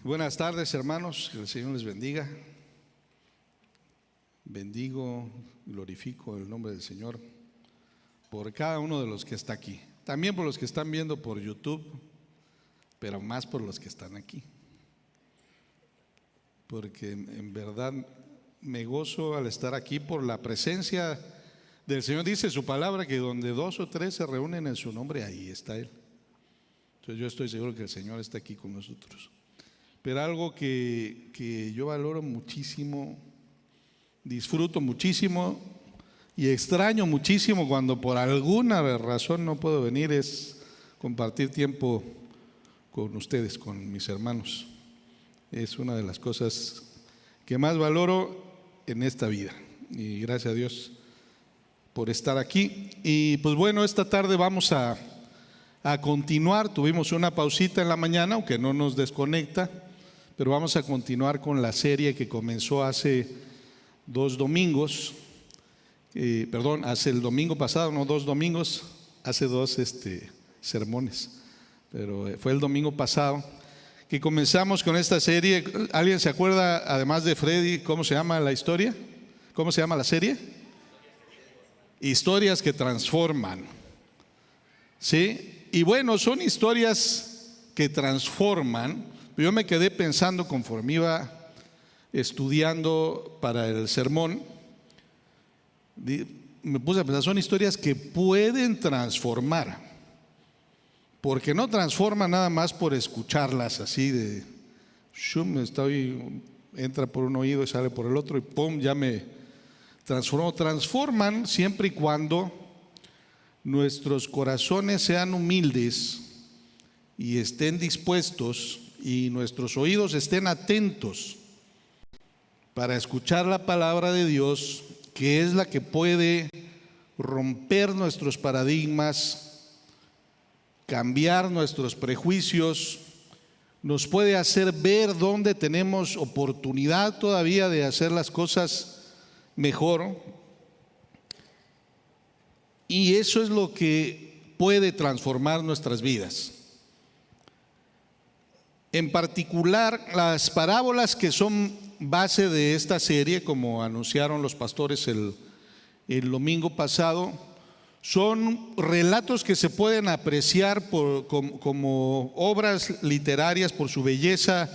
Buenas tardes, hermanos, que el Señor les bendiga. Bendigo, glorifico el nombre del Señor por cada uno de los que está aquí, también por los que están viendo por YouTube, pero más por los que están aquí, porque en verdad me gozo al estar aquí por la presencia del Señor. Dice su palabra que donde dos o tres se reúnen en su nombre, ahí está Él. Entonces yo estoy seguro que el Señor está aquí con nosotros. Pero algo que yo valoro muchísimo, disfruto muchísimo y extraño muchísimo cuando por alguna razón no puedo venir, es compartir tiempo con ustedes, con mis hermanos. Es una de las cosas que más valoro en esta vida, y gracias a Dios por estar aquí. Y pues bueno, esta tarde vamos a continuar. Tuvimos una pausita en la mañana, aunque no nos desconecta, pero vamos a continuar con la serie que comenzó hace 2 domingos, hace el domingo pasado, no 2 domingos, hace 2 sermones, pero fue el domingo pasado que comenzamos con esta serie. ¿Alguien se acuerda, además de Freddy, cómo se llama la historia? ¿Cómo se llama la serie? Historias que transforman. ¿Sí? Y bueno, son historias que transforman. Yo me quedé pensando conforme iba estudiando para el sermón, me puse a pensar, son historias que pueden transformar, porque no transforman nada más por escucharlas así de entra por un oído y sale por el otro y pum, ya me transformó. Transforman siempre y cuando nuestros corazones sean humildes y estén dispuestos, y nuestros oídos estén atentos para escuchar la palabra de Dios, que es la que puede romper nuestros paradigmas, cambiar nuestros prejuicios, nos puede hacer ver dónde tenemos oportunidad todavía de hacer las cosas mejor. Y eso es lo que puede transformar nuestras vidas. En particular, las parábolas que son base de esta serie, como anunciaron los pastores el domingo pasado, son relatos que se pueden apreciar como obras literarias por su belleza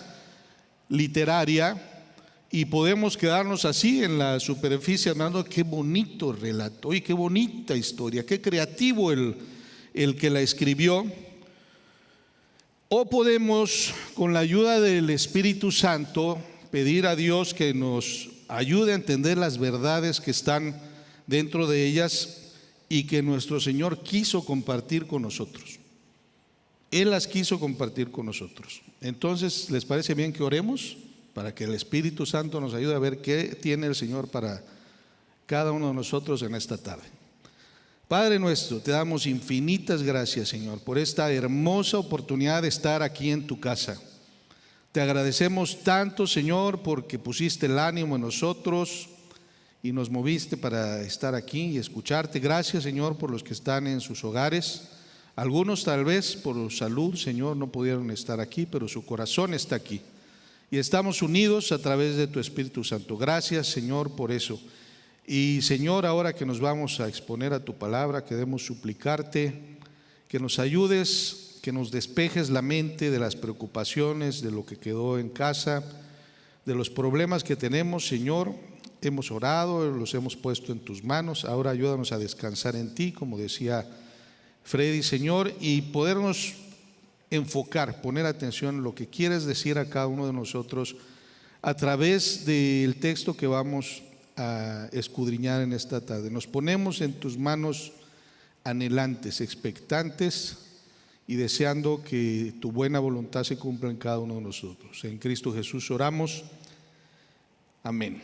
literaria, y podemos quedarnos así en la superficie hablando, qué bonito relato, y qué bonita historia, qué creativo el que la escribió. O podemos, con la ayuda del Espíritu Santo, pedir a Dios que nos ayude a entender las verdades que están dentro de ellas y que nuestro Señor quiso compartir con nosotros. Él las quiso compartir con nosotros. Entonces, ¿les parece bien que oremos para que el Espíritu Santo nos ayude a ver qué tiene el Señor para cada uno de nosotros en esta tarde? Padre nuestro, te damos infinitas gracias, Señor, por esta hermosa oportunidad de estar aquí en tu casa. Te agradecemos tanto, Señor, porque pusiste el ánimo en nosotros y nos moviste para estar aquí y escucharte. Gracias, Señor, por los que están en sus hogares. Algunos tal vez por salud, Señor, no pudieron estar aquí, pero su corazón está aquí. Y estamos unidos a través de tu Espíritu Santo. Gracias, Señor, por eso. Y Señor, ahora que nos vamos a exponer a tu palabra, queremos suplicarte que nos ayudes, que nos despejes la mente de las preocupaciones, de lo que quedó en casa, de los problemas que tenemos. Señor, hemos orado, los hemos puesto en tus manos. Ahora ayúdanos a descansar en ti, como decía Freddy, Señor, y podernos enfocar, poner atención en lo que quieres decir a cada uno de nosotros a través del texto que vamos a escudriñar en esta tarde. Nos ponemos en tus manos anhelantes, expectantes y deseando que tu buena voluntad se cumpla en cada uno de nosotros. En Cristo Jesús oramos. Amén.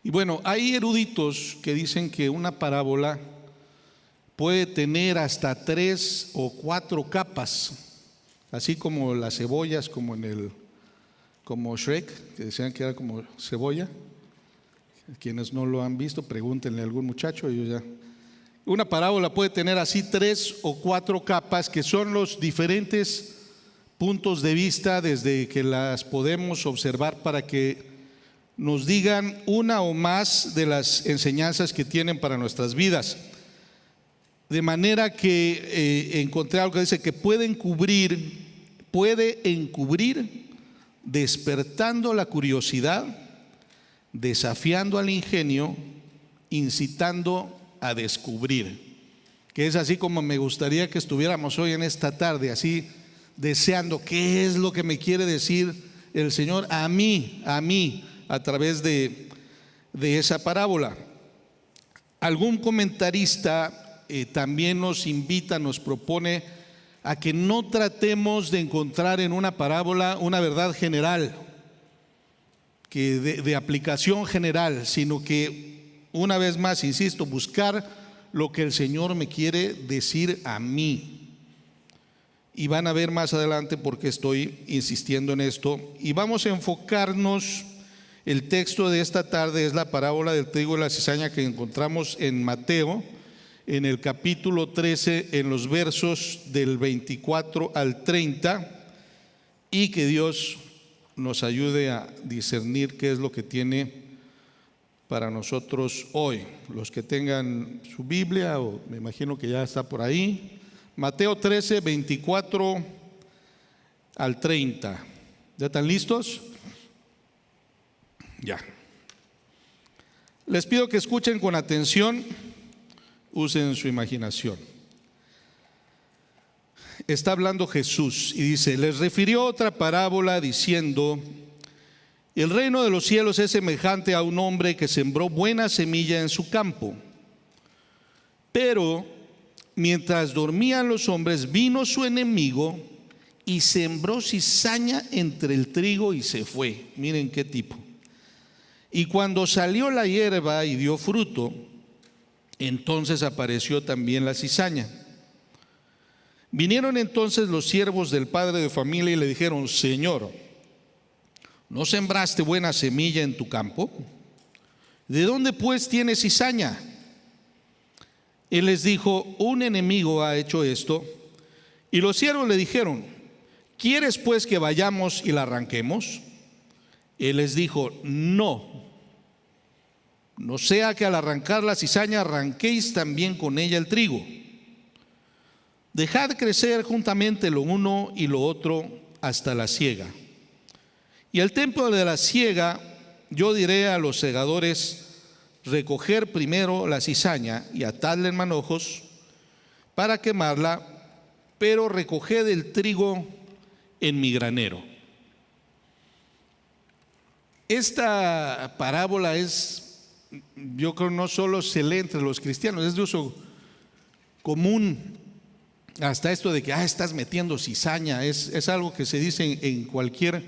Y bueno, hay eruditos que dicen que una parábola puede tener hasta 3 o 4 capas, así como las cebollas, como Shrek, que decían que era como cebolla. Quienes no lo han visto, pregúntenle a algún muchacho. Una parábola puede tener así 3 o 4 capas, que son los diferentes puntos de vista desde que las podemos observar para que nos digan una o más de las enseñanzas que tienen para nuestras vidas. De manera que encontré algo que dice que puede encubrir despertando la curiosidad, desafiando al ingenio, incitando a descubrir. Que es así como me gustaría que estuviéramos hoy en esta tarde, así deseando qué es lo que me quiere decir el Señor a mí, a través de esa parábola. Algún comentarista también nos invita, nos propone a que no tratemos de encontrar en una parábola una verdad general, que de aplicación general, sino que, una vez más, insisto, buscar lo que el Señor me quiere decir a mí. Y van a ver más adelante por qué estoy insistiendo en esto. Y vamos a enfocarnos, el texto de esta tarde es la parábola del trigo y la cizaña que encontramos en Mateo, en el capítulo 13, en los versos del 24 al 30, y que Dios nos ayude a discernir qué es lo que tiene para nosotros hoy. Los que tengan su Biblia, o me imagino que ya está por ahí, Mateo 13, 24 al 30. ¿Ya están listos? Ya. Les pido que escuchen con atención, usen su imaginación. Está hablando Jesús y dice: les refirió otra parábola diciendo: el reino de los cielos es semejante a un hombre que sembró buena semilla en su campo. Pero mientras dormían los hombres, vino su enemigo y sembró cizaña entre el trigo y se fue. Miren qué tipo. Y cuando salió la hierba y dio fruto, entonces apareció también la cizaña. Vinieron entonces los siervos del padre de familia y le dijeron: Señor, ¿no sembraste buena semilla en tu campo? ¿De dónde pues tienes cizaña? Él les dijo: un enemigo ha hecho esto. Y los siervos le dijeron: ¿quieres pues que vayamos y la arranquemos? Él les dijo: no sea que al arrancar la cizaña arranquéis también con ella el trigo. Dejad crecer juntamente lo uno y lo otro hasta la siega. Y al tiempo de la siega, yo diré a los segadores: recoger primero la cizaña y atadla en manojos para quemarla, pero recoged el trigo en mi granero. Esta parábola es, yo creo, no solo se lee entre los cristianos, es de uso común. Hasta esto de que estás metiendo cizaña es algo que se dice en cualquier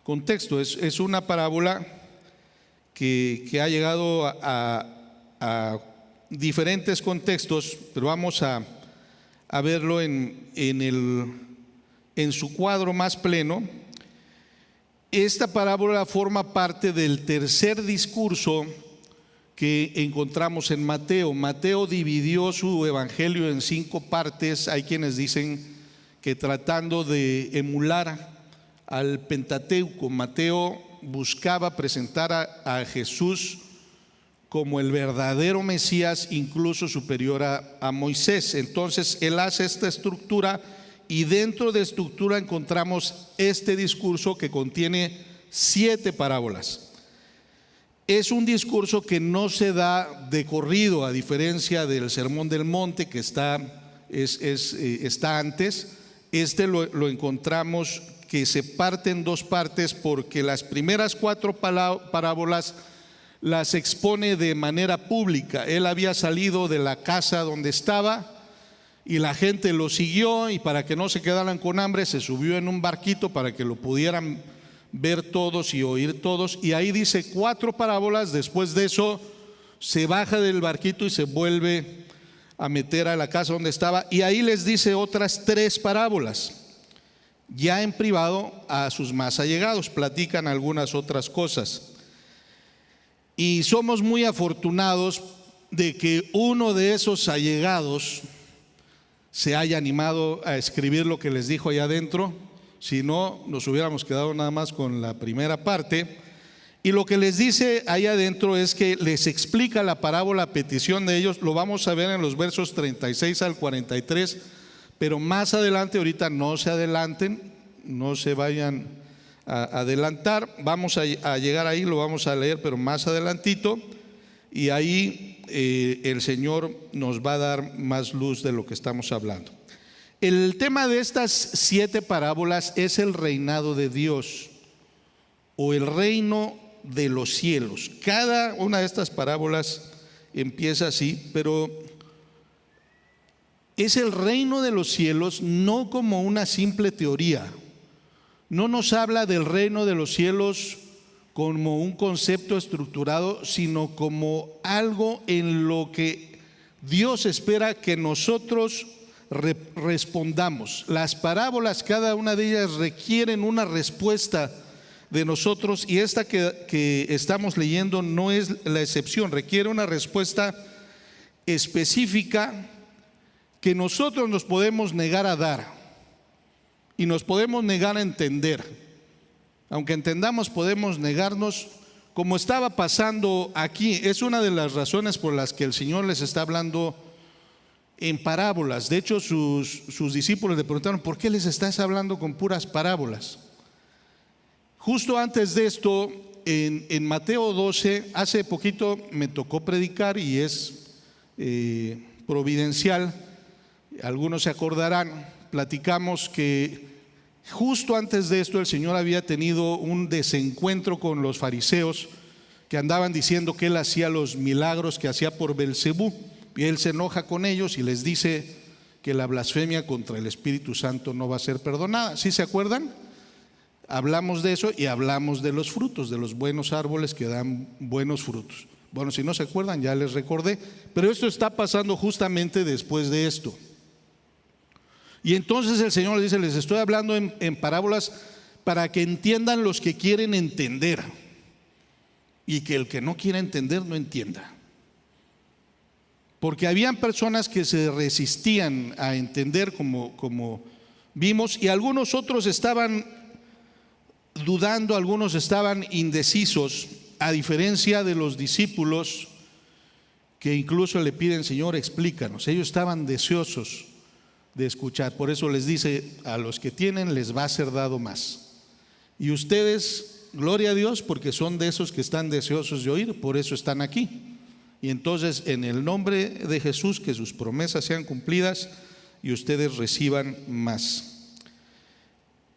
contexto. Es una parábola que ha llegado a diferentes contextos, pero vamos a verlo en su cuadro más pleno. Esta parábola forma parte del tercer discurso que encontramos en Mateo. Mateo dividió su evangelio en 5 partes. Hay quienes dicen que tratando de emular al Pentateuco, Mateo buscaba presentar a Jesús como el verdadero Mesías, incluso superior a Moisés. Entonces él hace esta estructura, y dentro de estructura encontramos este discurso que contiene 7 parábolas. Es un discurso que no se da de corrido, a diferencia del Sermón del Monte, que está antes. Este lo encontramos que se parte en 2 partes, porque las primeras 4 parábolas las expone de manera pública. Él había salido de la casa donde estaba y la gente lo siguió, y para que no se quedaran con hambre se subió en un barquito para que lo pudieran ver todos y oír todos. Y ahí dice 4 parábolas. Después de eso se baja del barquito y se vuelve a meter a la casa donde estaba, y ahí les dice otras 3 parábolas. Ya en privado a sus más allegados platican algunas otras cosas. Y somos muy afortunados de que uno de esos allegados se haya animado a escribir lo que les dijo allá adentro, si no nos hubiéramos quedado nada más con la primera parte. Y lo que les dice ahí adentro es que les explica la parábola a petición de ellos. Lo vamos a ver en los versos 36 al 43, pero más adelante, ahorita no se adelanten, no se vayan a adelantar. Vamos a llegar ahí, lo vamos a leer, pero más adelantito. Y ahí el Señor nos va a dar más luz de lo que estamos hablando. El tema de estas 7 parábolas es el reinado de Dios o el reino de los cielos. Cada una de estas parábolas empieza así, pero es el reino de los cielos no como una simple teoría. No nos habla del reino de los cielos como un concepto estructurado, sino como algo en lo que Dios espera que nosotros respondamos. Las parábolas, cada una de ellas requieren una respuesta de nosotros, y esta que estamos leyendo no es la excepción. Requiere una respuesta específica que nosotros nos podemos negar a dar y nos podemos negar a entender. Aunque entendamos, podemos negarnos, como estaba pasando aquí. Es una de las razones por las que el Señor les está hablando en parábolas. De hecho, sus discípulos le preguntaron: ¿por qué les estás hablando con puras parábolas? Justo antes de esto, en Mateo 12, hace poquito me tocó predicar, y es providencial. Algunos se acordarán, platicamos que justo antes de esto el Señor había tenido un desencuentro con los fariseos, que andaban diciendo que Él hacía los milagros que hacía por Belcebú, y Él se enoja con ellos y les dice que la blasfemia contra el Espíritu Santo no va a ser perdonada. ¿Sí se acuerdan? Hablamos de eso y hablamos de los frutos, de los buenos árboles que dan buenos frutos. Bueno, si no se acuerdan, ya les recordé, pero esto está pasando justamente después de esto. Y entonces el Señor les dice: les estoy hablando en parábolas para que entiendan los que quieren entender, y que el que no quiera entender no entienda. Porque habían personas que se resistían a entender, como vimos, y algunos otros estaban dudando, algunos estaban indecisos, a diferencia de los discípulos que incluso le piden: Señor, explícanos. Ellos estaban deseosos de escuchar. Por eso les dice: a los que tienen les va a ser dado más. Y ustedes, gloria a Dios, porque son de esos que están deseosos de oír, por eso están aquí. Y entonces, en el nombre de Jesús, que sus promesas sean cumplidas y ustedes reciban más.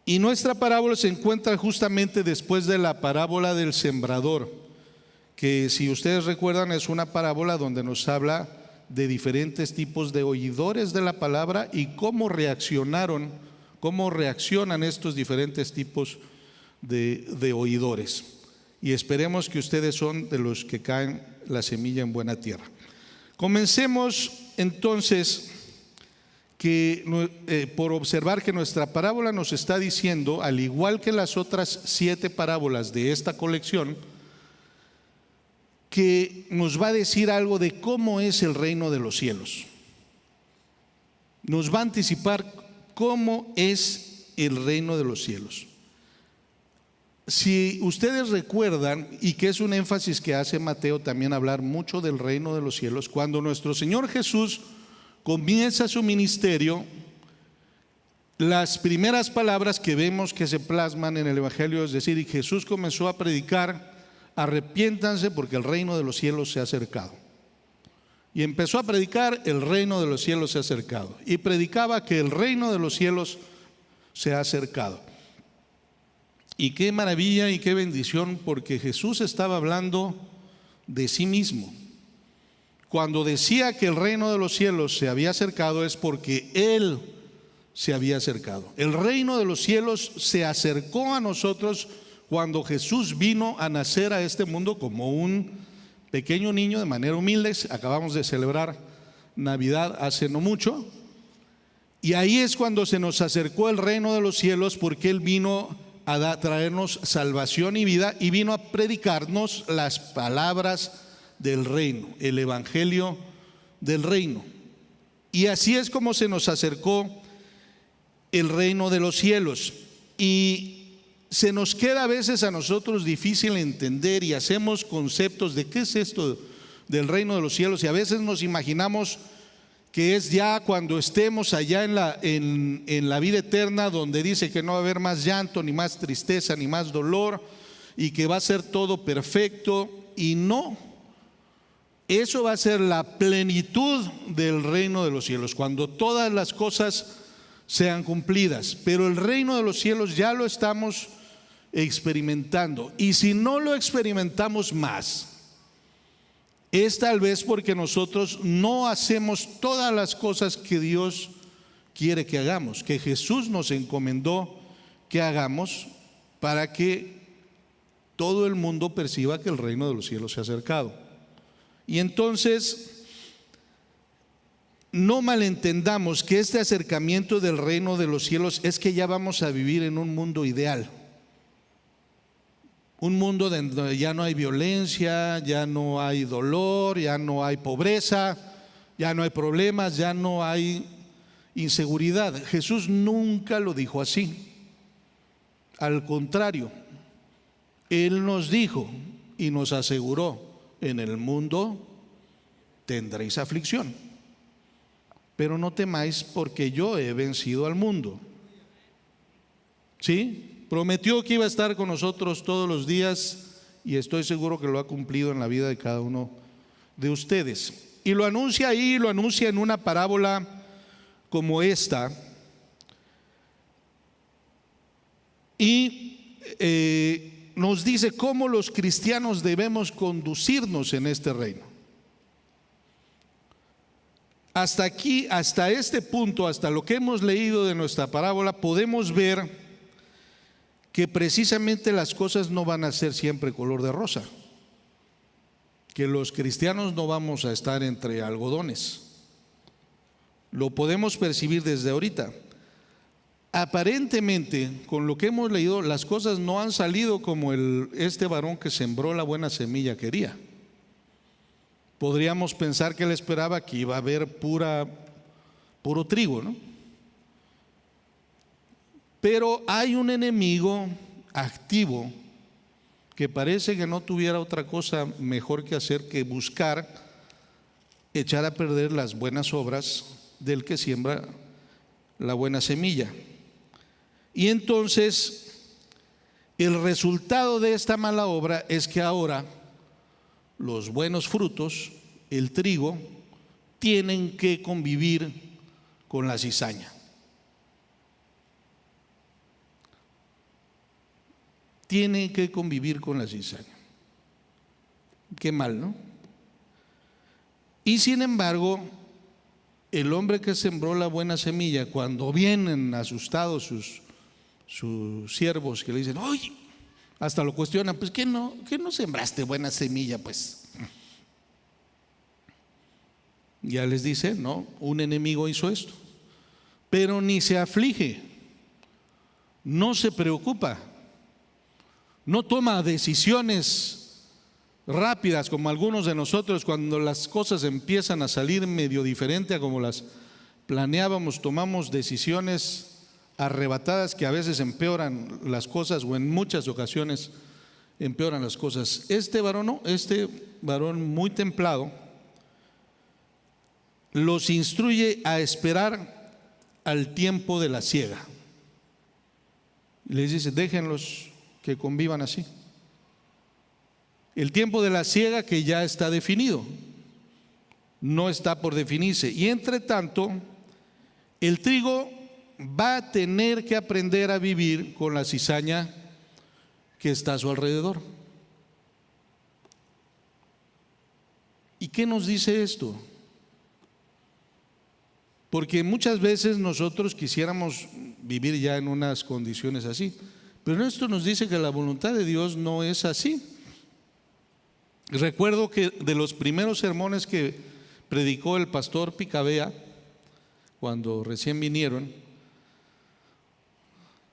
Y nuestra parábola se encuentra justamente después de la parábola del sembrador, que, si ustedes recuerdan, es una parábola donde nos habla de diferentes tipos de oidores de la palabra y cómo reaccionan estos diferentes tipos de oidores. Y esperemos que ustedes son de los que caen la semilla en buena tierra. Comencemos entonces por observar que nuestra parábola nos está diciendo, al igual que las otras 7 parábolas de esta colección, que nos va a decir algo de cómo es el reino de los cielos. Nos va a anticipar cómo es el reino de los cielos. Si ustedes recuerdan, y que es un énfasis que hace Mateo también, hablar mucho del reino de los cielos, cuando nuestro Señor Jesús comienza su ministerio, las primeras palabras que vemos que se plasman en el Evangelio, es decir, y Jesús comenzó a predicar: arrepiéntanse porque el reino de los cielos se ha acercado. Y empezó a predicar: el reino de los cielos se ha acercado. Y predicaba que el reino de los cielos se ha acercado. Y qué maravilla y qué bendición, porque Jesús estaba hablando de sí mismo. Cuando decía que el reino de los cielos se había acercado, es porque Él se había acercado. El reino de los cielos se acercó a nosotros cuando Jesús vino a nacer a este mundo como un pequeño niño, de manera humilde. Acabamos de celebrar Navidad hace no mucho, y ahí es cuando se nos acercó el reino de los cielos, porque Él vino a traernos salvación y vida, y vino a predicarnos las palabras del reino, el evangelio del reino. Y así es como se nos acercó el reino de los cielos. y se nos queda a veces a nosotros difícil entender y hacemos conceptos de qué es esto del reino de los cielos, y a veces nos imaginamos que es ya cuando estemos allá en la vida eterna, donde dice que no va a haber más llanto, ni más tristeza, ni más dolor, y que va a ser todo perfecto. Y no, eso va a ser la plenitud del reino de los cielos, cuando todas las cosas sean cumplidas. Pero el reino de los cielos ya lo estamos experimentando, y si no lo experimentamos más, es tal vez porque nosotros no hacemos todas las cosas que Dios quiere que hagamos, que Jesús nos encomendó que hagamos, para que todo el mundo perciba que el reino de los cielos se ha acercado. Y entonces, no malentendamos que este acercamiento del reino de los cielos es que ya vamos a vivir en un mundo ideal, un mundo donde ya no hay violencia, ya no hay dolor, ya no hay pobreza, ya no hay problemas, ya no hay inseguridad. Jesús nunca lo dijo así. Al contrario, Él nos dijo y nos aseguró: en el mundo tendréis aflicción, pero no temáis, porque yo he vencido al mundo. ¿Sí? Prometió que iba a estar con nosotros todos los días, y estoy seguro que lo ha cumplido en la vida de cada uno de ustedes. Y lo anuncia ahí, lo anuncia en una parábola como esta. Y nos dice cómo los cristianos debemos conducirnos en este reino. Hasta aquí, hasta este punto, hasta lo que hemos leído de nuestra parábola, podemos ver que precisamente las cosas no van a ser siempre color de rosa, que los cristianos no vamos a estar entre algodones. Lo podemos percibir desde ahorita. Aparentemente, con lo que hemos leído, las cosas no han salido como este varón que sembró la buena semilla quería. Podríamos pensar que él esperaba que iba a haber puro trigo, ¿no? Pero hay un enemigo activo que parece que no tuviera otra cosa mejor que hacer que buscar echar a perder las buenas obras del que siembra la buena semilla. Y entonces el resultado de esta mala obra es que ahora los buenos frutos, el trigo, tienen que convivir con la cizaña. Tiene que convivir con la cizaña. Qué mal, ¿no? Y sin embargo, el hombre que sembró la buena semilla, cuando vienen asustados sus siervos que le dicen: oye, hasta lo cuestionan, pues ¿qué no sembraste buena semilla? Pues ya les dice: no, un enemigo hizo esto. Pero ni se aflige, no se preocupa, no toma decisiones rápidas como algunos de nosotros. Cuando las cosas empiezan a salir medio diferente a como las planeábamos, tomamos decisiones arrebatadas que a veces empeoran las cosas, o en muchas ocasiones empeoran las cosas. Este varón no, este varón muy templado los instruye a esperar al tiempo de la siega. Les dice: déjenlos que convivan así. El tiempo de la siega, que ya está definido, no está por definirse. Y entre tanto, el trigo va a tener que aprender a vivir con la cizaña que está a su alrededor. ¿Y qué nos dice esto? Porque muchas veces nosotros quisiéramos vivir ya en unas condiciones así, pero esto nos dice que la voluntad de Dios no es así. Recuerdo que de los primeros sermones que predicó el pastor Picabea, cuando recién vinieron,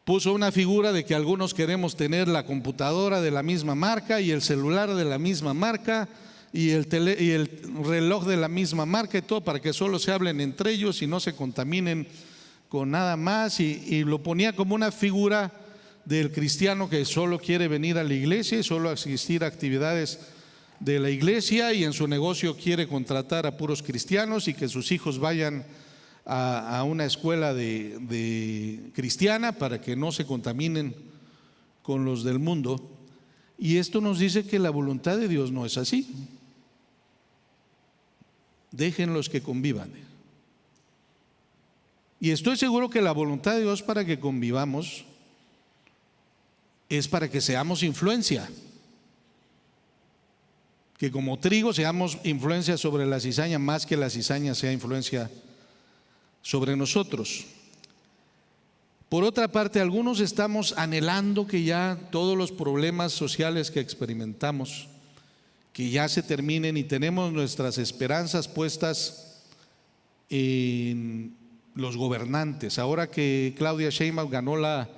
puso una figura de que algunos queremos tener la computadora de la misma marca y el celular de la misma marca y el reloj de la misma marca y todo, para que solo se hablen entre ellos y no se contaminen con nada más, y lo ponía como una figura del cristiano que solo quiere venir a la iglesia y solo asistir a actividades de la iglesia, y en su negocio quiere contratar a puros cristianos y que sus hijos vayan a una escuela de cristiana para que no se contaminen con los del mundo. Y esto nos dice que la voluntad de Dios no es así. Déjenlos que convivan. Y estoy seguro que la voluntad de Dios para que convivamos es para que seamos influencia, que como trigo seamos influencia sobre la cizaña, más que la cizaña sea influencia sobre nosotros. Por otra parte, algunos estamos anhelando que ya todos los problemas sociales que experimentamos, que ya se terminen, y tenemos nuestras esperanzas puestas en los gobernantes. Ahora que Claudia Sheinbaum ganó la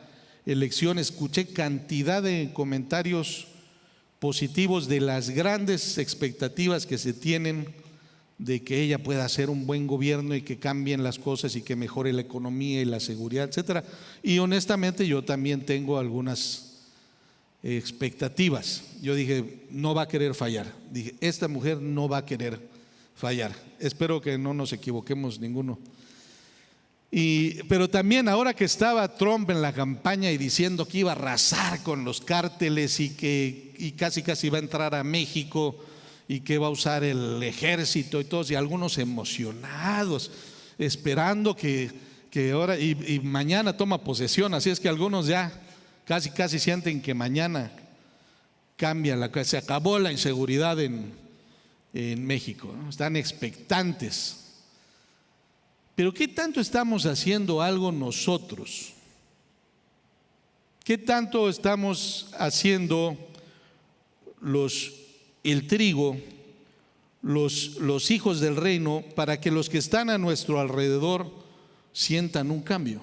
elección, escuché cantidad de comentarios positivos de las grandes expectativas que se tienen de que ella pueda hacer un buen gobierno y que cambien las cosas y que mejore la economía y la seguridad, etcétera. Y honestamente yo también tengo algunas expectativas. Yo dije, no va a querer fallar. Dije, esta mujer no va a querer fallar. Espero que no nos equivoquemos ninguno. Pero también ahora que estaba Trump en la campaña y diciendo que iba a arrasar con los cárteles y casi iba a entrar a México y que va a usar el ejército y todos, y algunos emocionados esperando que ahora y mañana toma posesión, así es que algunos ya casi sienten que mañana cambia se acabó la inseguridad en México, ¿no? Están expectantes. Pero ¿qué tanto estamos haciendo algo nosotros? ¿Qué tanto estamos haciendo el trigo, los hijos del reino, para que los que están a nuestro alrededor sientan un cambio?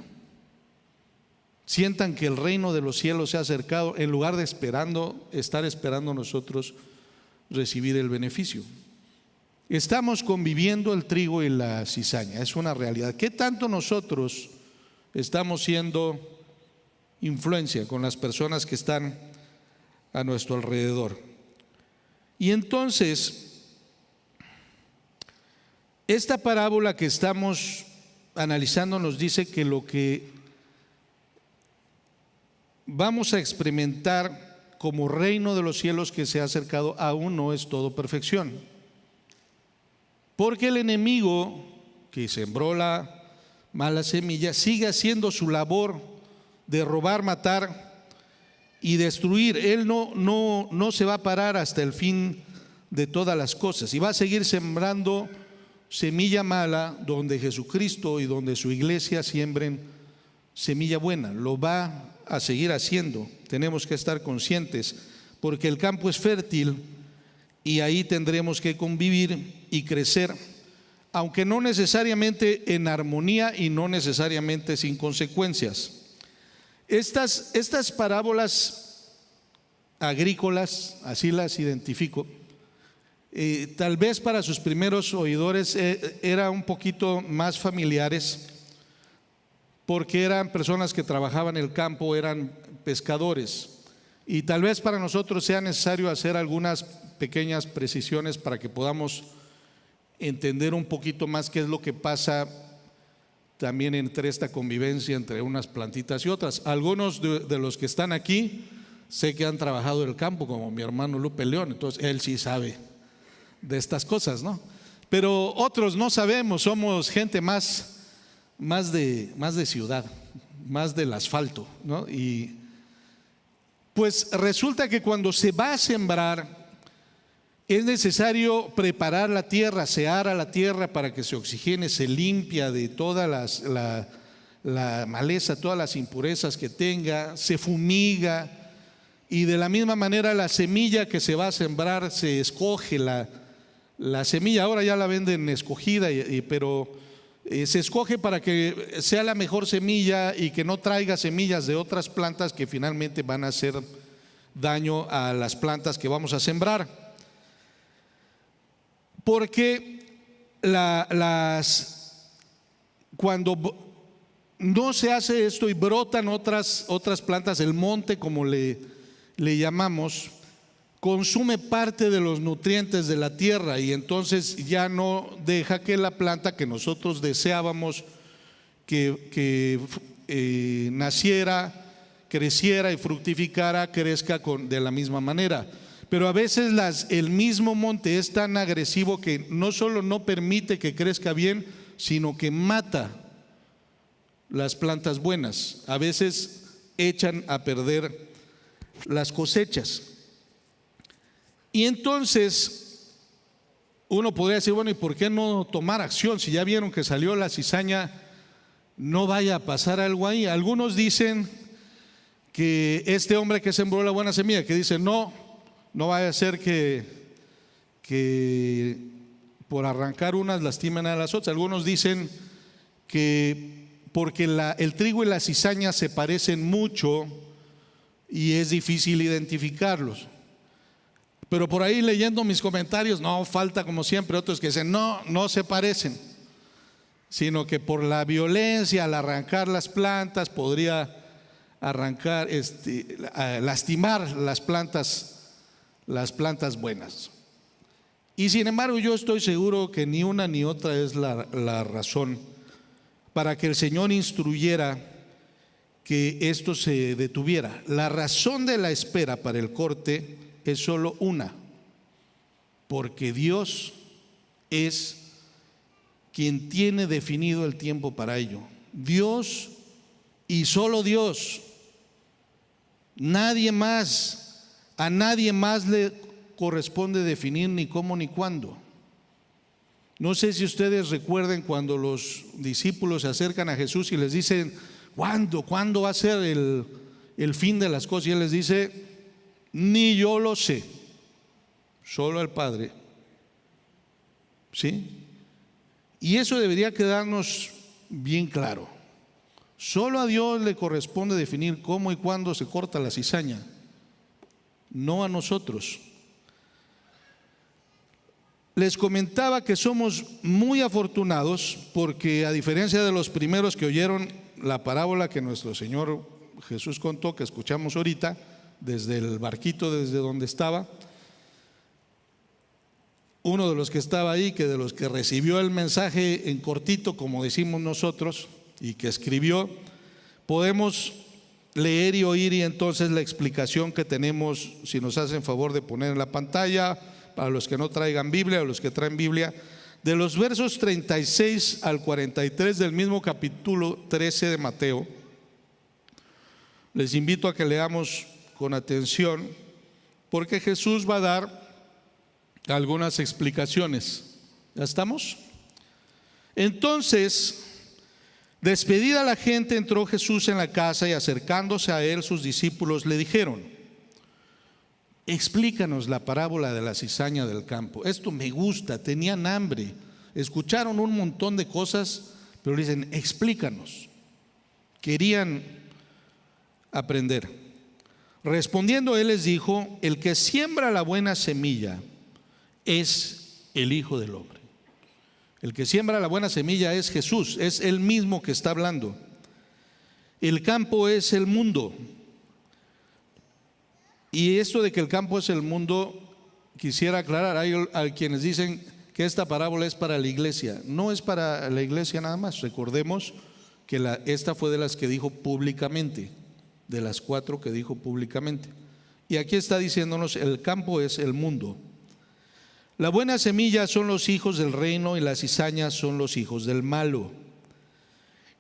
Sientan que el reino de los cielos se ha acercado, en lugar de estar esperando nosotros recibir el beneficio. Estamos conviviendo el trigo y la cizaña, es una realidad. ¿Qué tanto nosotros estamos siendo influencia con las personas que están a nuestro alrededor? Y entonces, esta parábola que estamos analizando nos dice que lo que vamos a experimentar como reino de los cielos que se ha acercado aún no es todo perfección. Porque el enemigo que sembró la mala semilla sigue haciendo su labor de robar, matar y destruir. Él no se va a parar hasta el fin de todas las cosas y va a seguir sembrando semilla mala donde Jesucristo y donde su iglesia siembren semilla buena. Lo va a seguir haciendo. Tenemos que estar conscientes porque el campo es fértil y ahí tendremos que convivir y crecer, aunque no necesariamente en armonía y no necesariamente sin consecuencias. Estas parábolas agrícolas, así las identifico, tal vez para sus primeros oidores eran un poquito más familiares, porque eran personas que trabajaban en el campo, eran pescadores, y tal vez para nosotros sea necesario hacer algunas pequeñas precisiones para que podamos entender un poquito más qué es lo que pasa también entre esta convivencia entre unas plantitas y otras. Algunos de los que están aquí sé que han trabajado en el campo, como mi hermano Lupe León, entonces él sí sabe de estas cosas, ¿no? Pero otros no sabemos, somos gente más de ciudad, más del asfalto, ¿no? Y pues resulta que cuando se va a sembrar es necesario preparar la tierra, asear a la tierra para que se oxigene, se limpia de toda la maleza, todas las impurezas que tenga, se fumiga, y de la misma manera la semilla que se va a sembrar se escoge la semilla. Ahora ya la venden escogida, pero se escoge para que sea la mejor semilla y que no traiga semillas de otras plantas que finalmente van a hacer daño a las plantas que vamos a sembrar. Porque cuando no se hace esto y brotan otras plantas, el monte como le llamamos, consume parte de los nutrientes de la tierra y entonces ya no deja que la planta que nosotros deseábamos que naciera, creciera y fructificara, crezca de la misma manera. Pero a veces el mismo monte es tan agresivo que no solo no permite que crezca bien, sino que mata las plantas buenas. A veces echan a perder las cosechas. Y entonces uno podría decir, bueno, ¿y por qué no tomar acción? Si ya vieron que salió la cizaña, no vaya a pasar algo ahí. Algunos dicen que este hombre que sembró la buena semilla, que dice, no vaya a ser que por arrancar unas lastimen a las otras. Algunos dicen que porque el trigo y la cizaña se parecen mucho y es difícil identificarlos. Pero por ahí leyendo mis comentarios, no falta como siempre otros que dicen, no se parecen, sino que por la violencia al arrancar las plantas podría lastimar las plantas buenas. Y sin embargo yo estoy seguro que ni una ni otra es la razón para que el Señor instruyera que esto se detuviera. La razón de la espera para el corte es solo una, porque Dios es quien tiene definido el tiempo para ello. Dios y solo Dios. Nadie más, a nadie más le corresponde definir ni cómo ni cuándo. No sé si ustedes recuerden cuando los discípulos se acercan a Jesús y les dicen, ¿cuándo va a ser el fin de las cosas? Y Él les dice, ni yo lo sé, solo el Padre. ¿Sí? Y eso debería quedarnos bien claro. Solo a Dios le corresponde definir cómo y cuándo se corta la cizaña, no a nosotros. Les comentaba que somos muy afortunados porque a diferencia de los primeros que oyeron la parábola que nuestro Señor Jesús contó, que escuchamos ahorita, desde el barquito, desde donde estaba, uno de los que estaba ahí, que de los que recibió el mensaje en cortito, como decimos nosotros, y que escribió, podemos leer y oír, y entonces la explicación que tenemos, si nos hacen favor de poner en la pantalla, para los que no traigan Biblia o los que traen Biblia, de los versos 36 al 43 del mismo capítulo 13 de Mateo. Les invito a que leamos con atención, porque Jesús va a dar algunas explicaciones. ¿Ya estamos? Entonces, despedida la gente, entró Jesús en la casa y acercándose a él sus discípulos le dijeron: explícanos la parábola de la cizaña del campo. Esto me gusta, tenían hambre, escucharon un montón de cosas, pero le dicen, explícanos. Querían aprender. Respondiendo él les dijo: el que siembra la buena semilla es el Hijo del Hombre. El que siembra la buena semilla es Jesús, es él mismo que está hablando. El campo es el mundo. Y esto de que el campo es el mundo, quisiera aclarar, hay quienes dicen que esta parábola es para la iglesia. No es para la iglesia nada más. Recordemos que esta fue de las que dijo públicamente, de las 4 que dijo públicamente. Y aquí está diciéndonos, el campo es el mundo. La buena semilla son los hijos del reino y las cizañas son los hijos del malo.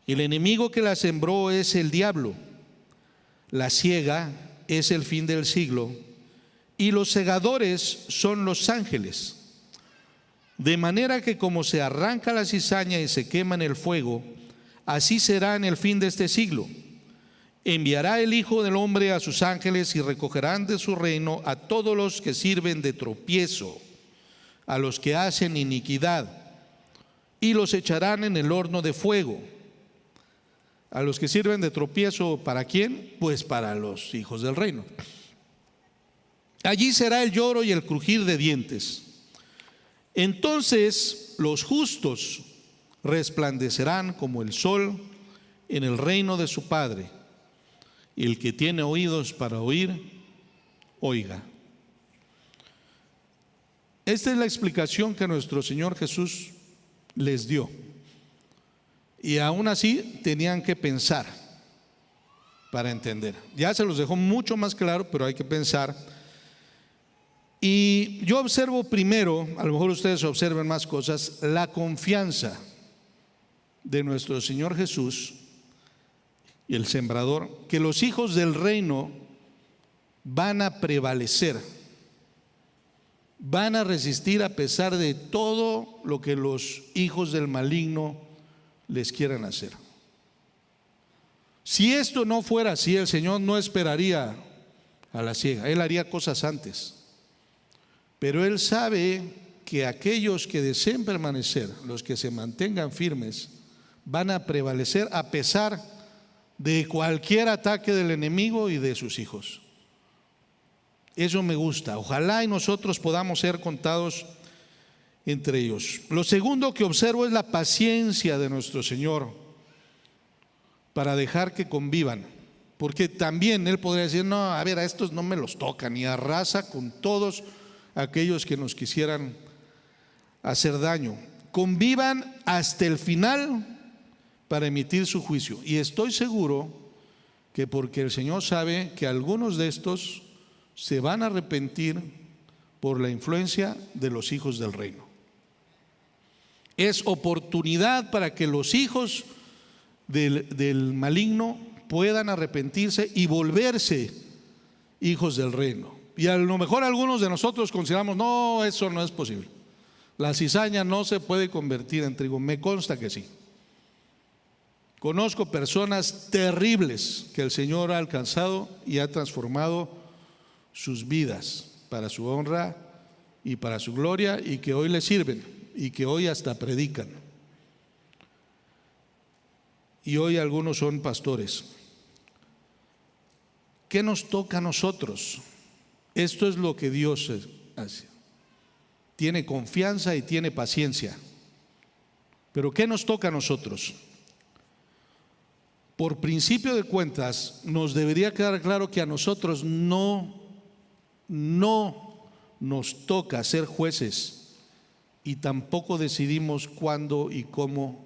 El enemigo que la sembró es el diablo. La siega es el fin del siglo y los segadores son los ángeles. De manera que como se arranca la cizaña y se quema en el fuego, así será en el fin de este siglo. Enviará el Hijo del Hombre a sus ángeles y recogerán de su reino a todos los que sirven de tropiezo, a los que hacen iniquidad, y los echarán en el horno de fuego. A los que sirven de tropiezo, ¿para quién? Pues para los hijos del reino. Allí será el lloro y el crujir de dientes. Entonces los justos resplandecerán como el sol en el reino de su Padre. Y el que tiene oídos para oír, oiga. Esta es la explicación que nuestro Señor Jesús les dio. Y aún así tenían que pensar para entender. Ya se los dejó mucho más claro, pero hay que pensar. Y yo observo primero, a lo mejor ustedes observen más cosas, la confianza de nuestro Señor Jesús y el sembrador, que los hijos del reino van a prevalecer, van a resistir a pesar de todo lo que los hijos del maligno les quieran hacer. Si esto no fuera así, el Señor no esperaría a la ciega, Él haría cosas antes. Pero Él sabe que aquellos que deseen permanecer, los que se mantengan firmes, van a prevalecer a pesar de cualquier ataque del enemigo y de sus hijos. Eso me gusta. Ojalá y nosotros podamos ser contados entre ellos. Lo segundo que observo es la paciencia de nuestro Señor para dejar que convivan. Porque también Él podría decir, no, a ver, a estos no me los tocan, y arrasa con todos aquellos que nos quisieran hacer daño. Convivan hasta el final para emitir su juicio. Y estoy seguro que porque el Señor sabe que algunos de estos se van a arrepentir por la influencia de los hijos del reino. Es oportunidad para que los hijos del maligno puedan arrepentirse y volverse hijos del reino. Y a lo mejor algunos de nosotros consideramos, no, eso no es posible. La cizaña no se puede convertir en trigo. Me consta que sí. Conozco personas terribles que el Señor ha alcanzado y ha transformado sus vidas para su honra y para su gloria, y que hoy le sirven y que hoy hasta predican. Y hoy algunos son pastores. ¿Qué nos toca a nosotros? Esto es lo que Dios hace. Tiene confianza y tiene paciencia. Pero ¿qué nos toca a nosotros? Por principio de cuentas, nos debería quedar claro que a nosotros no nos toca ser jueces, y tampoco decidimos cuándo y cómo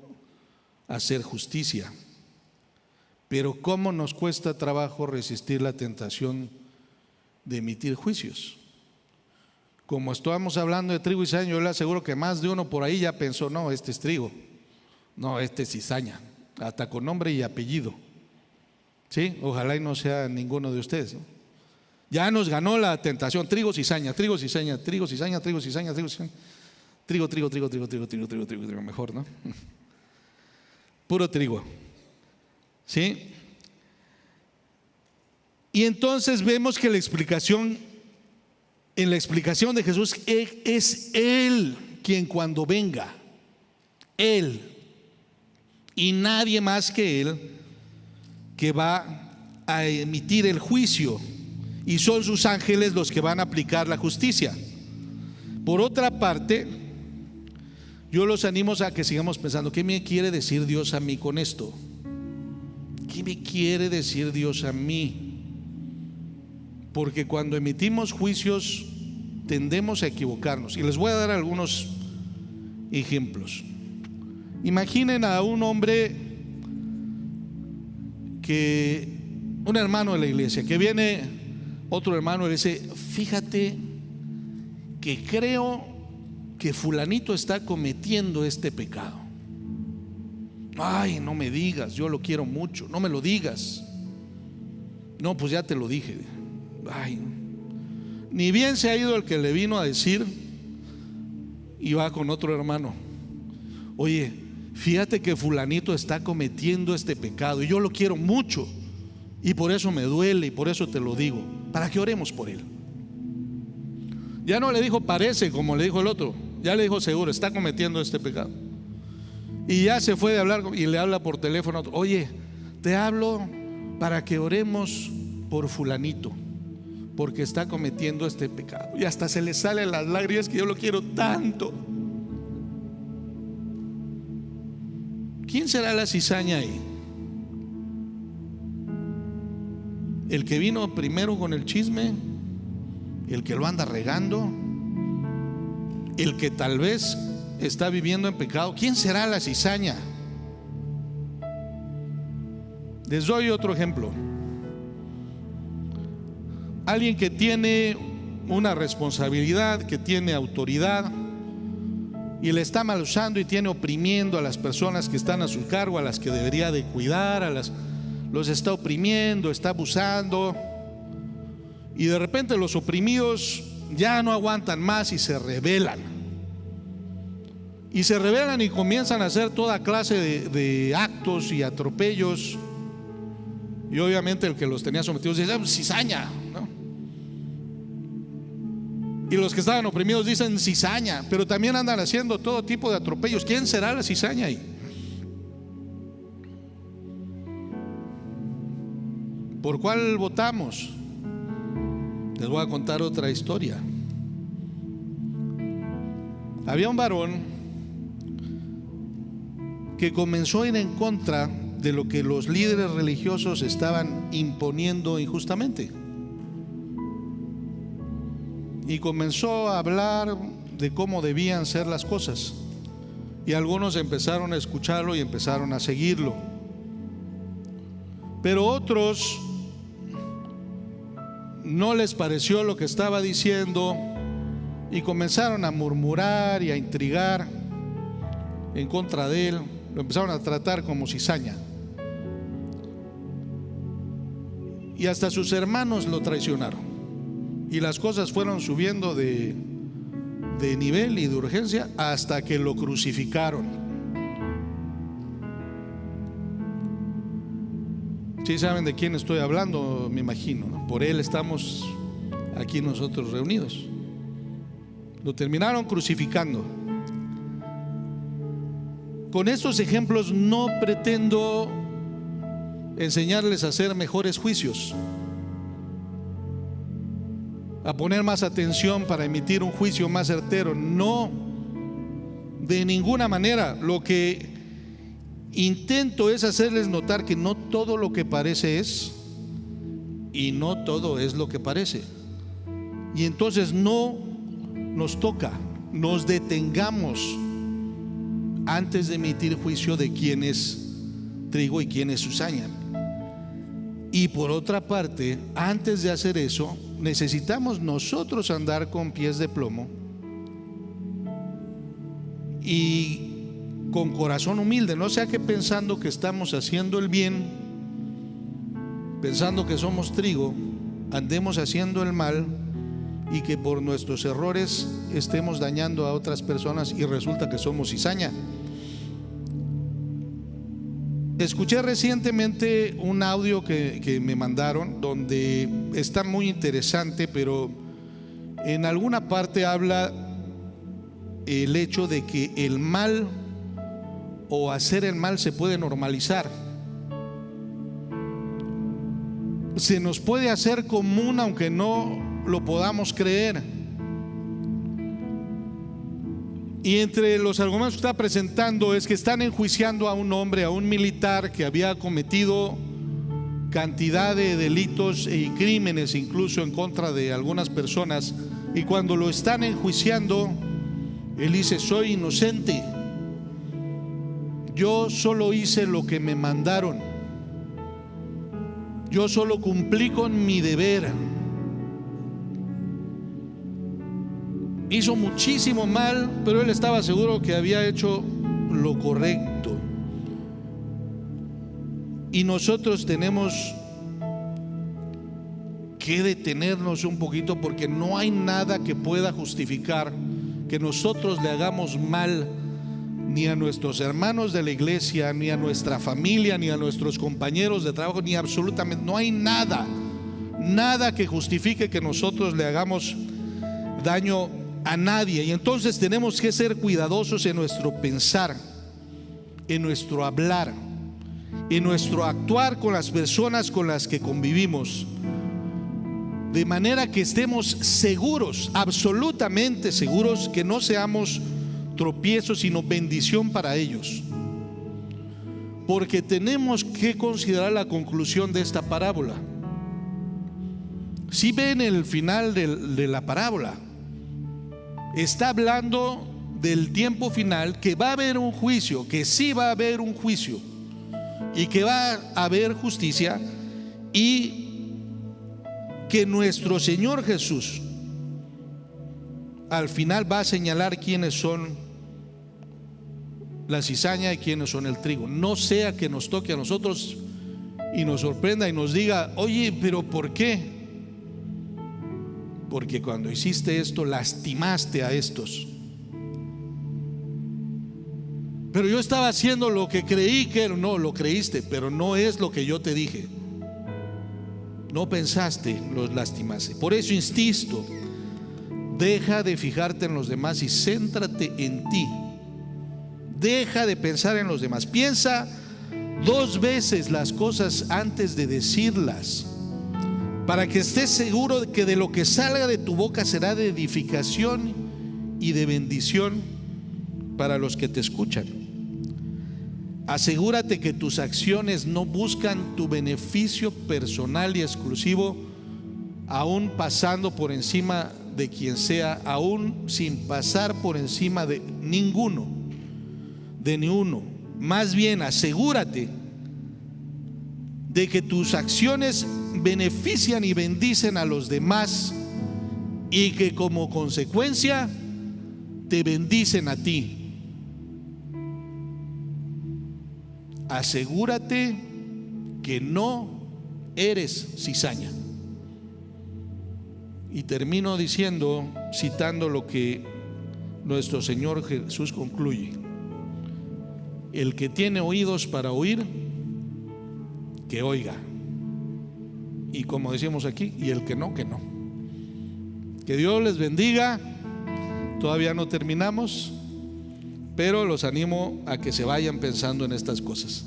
hacer justicia. Pero cómo nos cuesta trabajo resistir la tentación de emitir juicios. Como estábamos hablando de trigo y cizaña, yo le aseguro que más de uno por ahí ya pensó, no, este es trigo, no, este es cizaña, hasta con nombre y apellido. ¿Sí? Ojalá y no sea ninguno de ustedes, ¿no? Ya nos ganó la tentación, trigo, cizaña, trigo, cizaña, trigo, cizaña, trigo, cizaña, trigo, cizaña. Trigo, mejor, ¿no? Puro trigo. ¿Sí? Y entonces vemos que en la explicación de Jesús es Él quien cuando venga, Él y nadie más que Él, que va a emitir el juicio, y son sus ángeles los que van a aplicar la justicia. Por otra parte, yo los animo a que sigamos pensando, ¿qué me quiere decir Dios a mí con esto? ¿Qué me quiere decir Dios a mí? Porque cuando emitimos juicios tendemos a equivocarnos. Y les voy a dar algunos ejemplos. Imaginen a un hombre un hermano de la iglesia, que viene otro hermano y le dice, fíjate que creo que fulanito está cometiendo este pecado. Ay, no me digas, yo lo quiero mucho, no me lo digas. No, pues ya te lo dije. Ay, ni bien se ha ido el que le vino a decir, y va con otro hermano, oye, fíjate que fulanito está cometiendo este pecado y yo lo quiero mucho, y por eso me duele y por eso te lo digo, para que oremos por él. Ya no le dijo parece como le dijo el otro, ya le dijo seguro, está cometiendo este pecado. Y ya se fue de hablar y le habla por teléfono, oye, te hablo para que oremos por fulanito, porque está cometiendo este pecado. Y hasta se le salen las lágrimas, que yo lo quiero tanto. ¿Quién será la cizaña ahí? el que vino primero con el chisme, el que lo anda regando, el que tal vez está viviendo en pecado. ¿Quién será la cizaña? Les doy otro ejemplo. Alguien que tiene una responsabilidad, que tiene autoridad y le está mal usando y tiene oprimiendo a las personas que están a su cargo, a las que debería de cuidar, los está oprimiendo, está abusando, y de repente los oprimidos ya no aguantan más y se rebelan. Y se rebelan y comienzan a hacer toda clase de actos y atropellos. Y obviamente el que los tenía sometidos dice: cizaña, ¿no? Y los que estaban oprimidos dicen cizaña, pero también andan haciendo todo tipo de atropellos. ¿Quién será la cizaña ahí? ¿Por cuál votamos? Les voy a contar otra historia. Había un varón que comenzó a ir en contra de lo que los líderes religiosos estaban imponiendo injustamente, y comenzó a hablar de cómo debían ser las cosas, y algunos empezaron a escucharlo y empezaron a seguirlo, pero otros no les pareció lo que estaba diciendo y comenzaron a murmurar y a intrigar en contra de él. Lo empezaron a tratar como cizaña, y hasta sus hermanos lo traicionaron, y las cosas fueron subiendo de nivel y de urgencia hasta que lo crucificaron. Sí saben de quién estoy hablando, me imagino, ¿no? Por él estamos aquí nosotros reunidos. Lo terminaron crucificando. Con estos ejemplos no pretendo enseñarles a hacer mejores juicios, a poner más atención para emitir un juicio más certero. No, de ninguna manera. Lo que intento es hacerles notar que no todo lo que parece es, y no todo es lo que parece. Y entonces no nos toca, nos detengamos antes de emitir juicio de quién es trigo y quién es cizaña. Y por otra parte, antes de hacer eso, necesitamos nosotros andar con pies de plomo y con corazón humilde. No sea que pensando que estamos haciendo el bien, pensando que somos trigo, andemos haciendo el mal, y que por nuestros errores estemos dañando a otras personas y resulta que somos cizaña. Escuché recientemente un audio que me mandaron, donde está muy interesante, pero en alguna parte habla el hecho de que el mal o hacer el mal se puede normalizar. Se nos puede hacer común aunque no lo podamos creer. Y entre los argumentos que está presentando es que están enjuiciando a un hombre, a un militar que había cometido cantidad de delitos y crímenes incluso en contra de algunas personas, y cuando lo están enjuiciando, él dice: soy inocente, yo solo hice lo que me mandaron, yo solo cumplí con mi deber. Hizo muchísimo mal, pero él estaba seguro que había hecho lo correcto. Y nosotros tenemos que detenernos un poquito, porque no hay nada que pueda justificar que nosotros le hagamos mal ni a nuestros hermanos de la iglesia, ni a nuestra familia, ni a nuestros compañeros de trabajo, ni absolutamente, no hay nada que justifique que nosotros le hagamos daño a nadie. Y entonces tenemos que ser cuidadosos en nuestro pensar, en nuestro hablar, en nuestro actuar con las personas con las que convivimos, de manera que estemos seguros, absolutamente seguros, que no seamos tropiezos sino bendición para ellos. Porque tenemos que considerar la conclusión de esta parábola. Si ven el final de la parábola, está hablando del tiempo final, que va a haber un juicio, que sí va a haber un juicio y que va a haber justicia, y que nuestro Señor Jesús al final va a señalar quiénes son la cizaña y quiénes son el trigo. No sea que nos toque a nosotros y nos sorprenda y nos diga: oye, pero ¿por qué? Porque cuando hiciste esto lastimaste a estos. Pero yo estaba haciendo lo que creí que era. No, lo creíste, pero no es lo que yo te dije. No pensaste, los lastimaste. Por eso insisto, deja de fijarte en los demás y céntrate en ti. Deja de pensar en los demás. Piensa 2 veces las cosas antes de decirlas, para que estés seguro de que de lo que salga de tu boca será de edificación y de bendición para los que te escuchan. Asegúrate que tus acciones no buscan tu beneficio personal y exclusivo, aún pasando por encima de quien sea, aún sin pasar por encima de ninguno, de ni uno. Más bien, asegúrate de que tus acciones benefician y bendicen a los demás, y que como consecuencia te bendicen a ti. Asegúrate que no eres cizaña. Y termino diciendo, citando lo que nuestro Señor Jesús concluye: el que tiene oídos para oír, que oiga. Y como decimos aquí, y el que no, que no. Que Dios les bendiga. Todavía no terminamos, pero los animo a que se vayan pensando en estas cosas.